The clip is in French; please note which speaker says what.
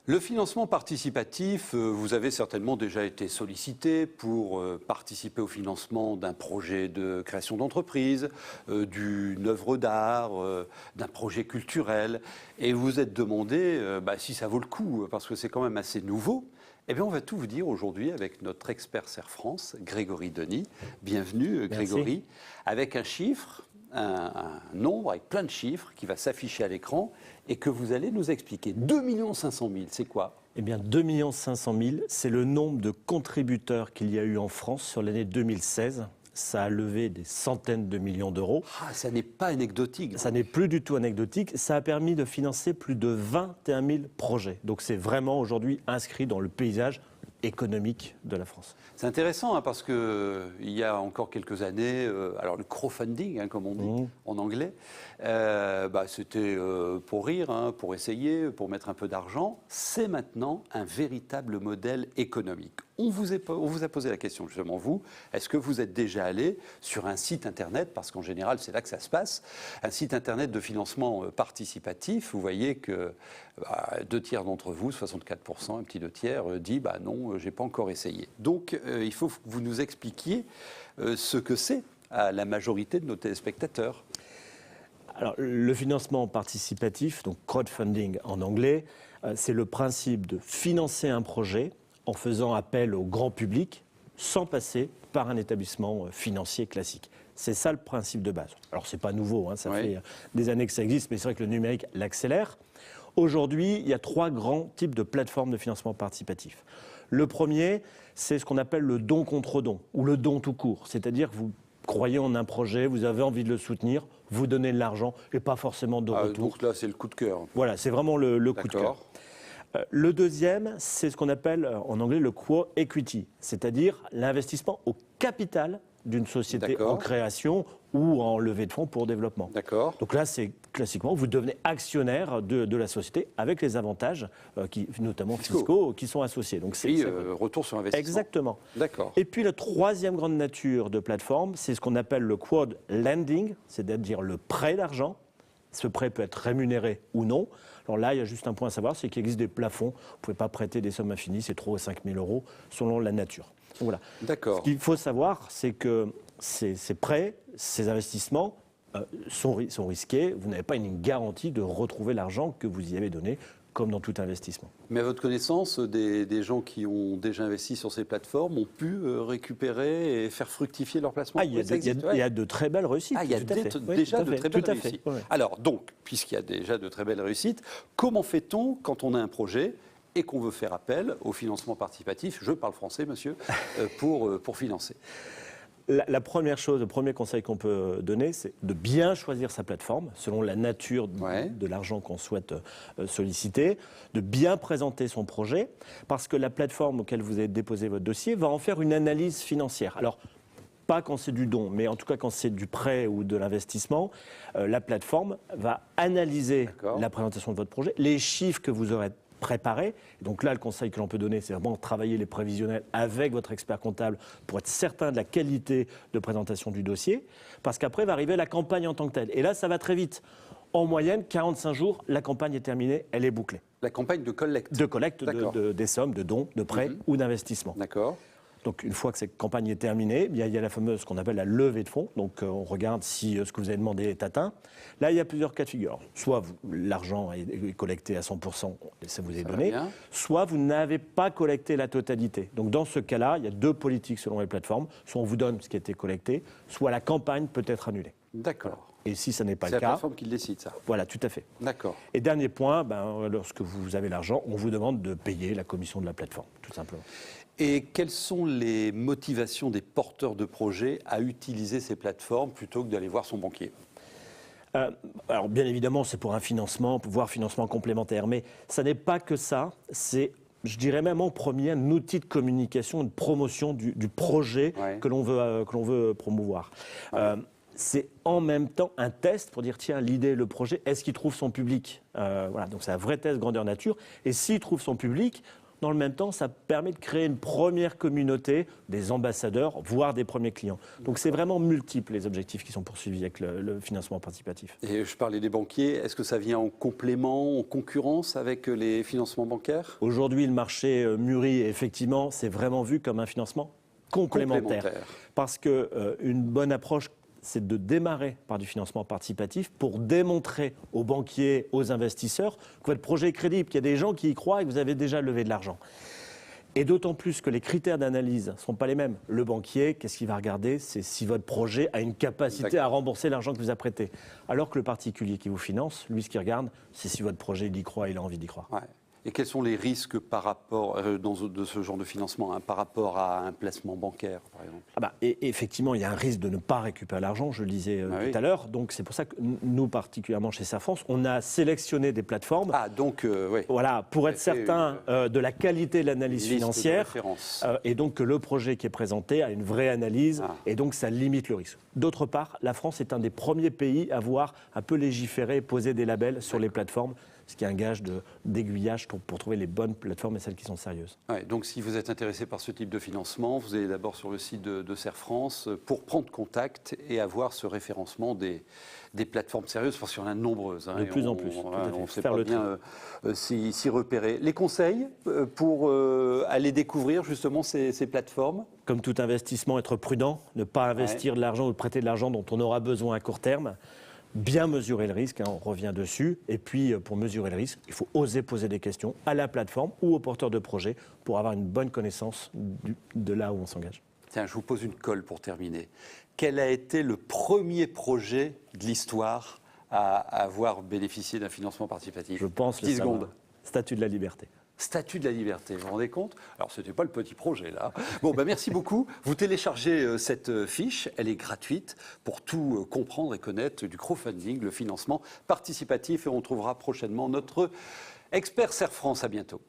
Speaker 1: Le financement participatif, vous avez certainement déjà été sollicité pour participer au financement d'un projet de création d'entreprise, d'une œuvre d'art, d'un projet culturel. Et vous vous êtes demandé si ça vaut le coup, parce que c'est quand même assez nouveau. Eh bien, on va tout vous dire aujourd'hui avec notre expert Serre France, Grégory Denis. Bienvenue, Grégory. Avec un chiffre, un nombre avec plein de chiffres qui va s'afficher à l'écran et que vous allez nous expliquer. 2 500 000, c'est quoi ?
Speaker 2: Eh bien, 2 500 000, c'est le nombre de contributeurs qu'il y a eu en France sur l'année 2016. Ça a levé des centaines de millions d'euros.
Speaker 1: Ah, ça n'est pas anecdotique.
Speaker 2: Ça n'est plus du tout anecdotique. Ça a permis de financer plus de 21 000 projets. Donc c'est vraiment aujourd'hui inscrit dans le paysage économique de la France.
Speaker 1: C'est intéressant parce qu'il y a encore quelques années, alors le crowdfunding, comme on dit en anglais, c'était pour rire, pour essayer, pour mettre un peu d'argent. C'est maintenant un véritable modèle économique. On vous a posé la question justement, vous, est-ce que vous êtes déjà allé sur un site internet, parce qu'en général c'est là que ça se passe, un site internet de financement participatif, vous voyez que 2/3 d'entre vous, 64%, un petit 2/3, dit non, j'ai pas encore essayé. Donc il faut que vous nous expliquiez ce que c'est à la majorité de nos téléspectateurs.
Speaker 2: Alors, le financement participatif, donc crowdfunding en anglais, c'est le principe de financer un projet en faisant appel au grand public sans passer par un établissement financier classique. C'est ça le principe de base. Alors, ce n'est pas nouveau, ça fait des années que ça existe, mais c'est vrai que le numérique l'accélère. Aujourd'hui, il y a 3 grands types de plateformes de financement participatif. Le premier, c'est ce qu'on appelle le don contre don, ou le don tout court. C'est-à-dire que vous croyez en un projet, vous avez envie de le soutenir, vous donnez de l'argent et pas forcément de retour.
Speaker 1: Donc là, c'est le coup de cœur.
Speaker 2: Voilà, c'est vraiment le coup de cœur. Le deuxième, c'est ce qu'on appelle en anglais le quo equity, c'est-à-dire l'investissement au capital d'une société en création ou en levée de fonds pour développement.
Speaker 1: D'accord.
Speaker 2: Donc là, c'est classiquement, vous devenez actionnaire de la société avec les avantages, notamment fiscaux, qui sont associés. Donc
Speaker 1: c'est retour sur investissement.
Speaker 2: Exactement.
Speaker 1: D'accord.
Speaker 2: Et puis la troisième grande nature de plateforme, c'est ce qu'on appelle le quad lending, c'est-à-dire le prêt d'argent. Ce prêt peut être rémunéré ou non. Alors là, il y a juste un point à savoir, c'est qu'il existe des plafonds. Vous ne pouvez pas prêter des sommes infinies, c'est 3 ou 5 000 euros selon la nature. Donc voilà.
Speaker 1: D'accord.
Speaker 2: Ce qu'il faut savoir, c'est que ces prêts, ces investissements sont risqués. Vous n'avez pas une garantie de retrouver l'argent que vous y avez donné, comme dans tout investissement.
Speaker 1: Mais à votre connaissance, des gens qui ont déjà investi sur ces plateformes ont pu récupérer et faire fructifier leur placement.
Speaker 2: Il y a de très belles réussites.
Speaker 1: Il y a déjà de très belles réussites. Oui. Alors donc, puisqu'il y a déjà de très belles réussites, comment fait-on quand on a un projet et qu'on veut faire appel au financement participatif, je parle français monsieur, pour financer ?
Speaker 2: La première chose, le premier conseil qu'on peut donner, c'est de bien choisir sa plateforme selon la nature de l'argent qu'on souhaite solliciter, de bien présenter son projet, parce que la plateforme auquel vous avez déposé votre dossier va en faire une analyse financière. Alors, pas quand c'est du don, mais en tout cas quand c'est du prêt ou de l'investissement, la plateforme va analyser la présentation de votre projet, les chiffres que vous aurez préparé. Donc là, le conseil que l'on peut donner, c'est vraiment travailler les prévisionnels avec votre expert comptable pour être certain de la qualité de présentation du dossier, parce qu'après va arriver la campagne en tant que telle. Et là, ça va très vite. En moyenne, 45 jours, la campagne est terminée, elle est bouclée.
Speaker 1: La campagne de collecte.
Speaker 2: De collecte des sommes, de dons, de prêts ou d'investissements.
Speaker 1: D'accord.
Speaker 2: Donc une fois que cette campagne est terminée, il y a la fameuse, ce qu'on appelle la levée de fonds. Donc on regarde si ce que vous avez demandé est atteint. Là, il y a plusieurs cas de figure. Soit l'argent est collecté à 100%, et ça vous est donné. Soit vous n'avez pas collecté la totalité. Donc dans ce cas-là, il y a 2 politiques selon les plateformes. Soit on vous donne ce qui a été collecté, soit la campagne peut être annulée.
Speaker 1: D'accord.
Speaker 2: Voilà. Et si ça n'est pas le cas...
Speaker 1: C'est la plateforme qui le décide, ça.
Speaker 2: Voilà, tout à fait.
Speaker 1: D'accord.
Speaker 2: Et dernier point, lorsque vous avez l'argent, on vous demande de payer la commission de la plateforme, tout simplement.
Speaker 1: Et quelles sont les motivations des porteurs de projets à utiliser ces plateformes plutôt que d'aller voir son banquier ?
Speaker 2: Alors bien évidemment, c'est pour un financement, voire financement complémentaire, mais ça n'est pas que ça, c'est, je dirais même en premier, un outil de communication, de promotion du projet que l'on veut promouvoir. C'est en même temps un test pour dire, tiens, l'idée, le projet, est-ce qu'il trouve son public ? Voilà, donc c'est un vrai test grandeur nature. Et s'il trouve son public, Dans le même temps, ça permet de créer une première communauté, des ambassadeurs, voire des premiers clients. Donc c'est vraiment multiple les objectifs qui sont poursuivis avec le financement participatif.
Speaker 1: Et je parlais des banquiers, est-ce que ça vient en complément, en concurrence avec les financements bancaires?
Speaker 2: Aujourd'hui, le marché mûrit, et effectivement, c'est vraiment vu comme un financement complémentaire. Parce qu'une bonne approche, c'est de démarrer par du financement participatif pour démontrer aux banquiers, aux investisseurs que votre projet est crédible, qu'il y a des gens qui y croient et que vous avez déjà levé de l'argent. Et d'autant plus que les critères d'analyse ne sont pas les mêmes. Le banquier, qu'est-ce qu'il va regarder? C'est si votre projet a une capacité à rembourser l'argent que vous a prêté. Alors que le particulier qui vous finance, lui, ce qu'il regarde, c'est si votre projet, il y croit, il a envie d'y croire.
Speaker 1: Ouais. Et quels sont les risques par rapport, de ce genre de financement par rapport à un placement bancaire, par exemple?
Speaker 2: Et effectivement, il y a un risque de ne pas récupérer l'argent, je le disais tout à l'heure. Donc c'est pour ça que nous, particulièrement chez Serre France, on a sélectionné des plateformes voilà, pour être certain de la qualité de l'analyse financière. Et donc que le projet qui est présenté a une vraie analyse et donc ça limite le risque. D'autre part, la France est un des premiers pays à avoir un peu légiféré et posé des labels sur les plateformes, ce qui est un gage d'aiguillage pour trouver les bonnes plateformes et celles qui sont sérieuses.
Speaker 1: Ouais, donc si vous êtes intéressé par ce type de financement, vous allez d'abord sur le site de Serre France pour prendre contact et avoir ce référencement des plateformes sérieuses, parce qu'il y en a de nombreuses.
Speaker 2: De plus en plus.
Speaker 1: On ne sait pas bien s'y repérer. Les conseils pour aller découvrir justement ces plateformes?
Speaker 2: Comme tout investissement, être prudent, ne pas investir de l'argent ou prêter de l'argent dont on aura besoin à court terme. Bien mesurer le risque, on revient dessus. Et puis, pour mesurer le risque, il faut oser poser des questions à la plateforme ou au porteur de projet pour avoir une bonne connaissance de là où on s'engage.
Speaker 1: Tiens, je vous pose une colle pour terminer. Quel a été le premier projet de l'histoire à avoir bénéficié d'un financement participatif?
Speaker 2: Je pense
Speaker 1: 10 secondes.
Speaker 2: Statue de la liberté.
Speaker 1: Statue de la liberté, vous vous rendez compte? Alors, ce n'était pas le petit projet, là. Bon, merci beaucoup. Vous téléchargez cette fiche, elle est gratuite pour tout comprendre et connaître du crowdfunding, le financement participatif. Et on trouvera prochainement notre expert Serre France. À bientôt.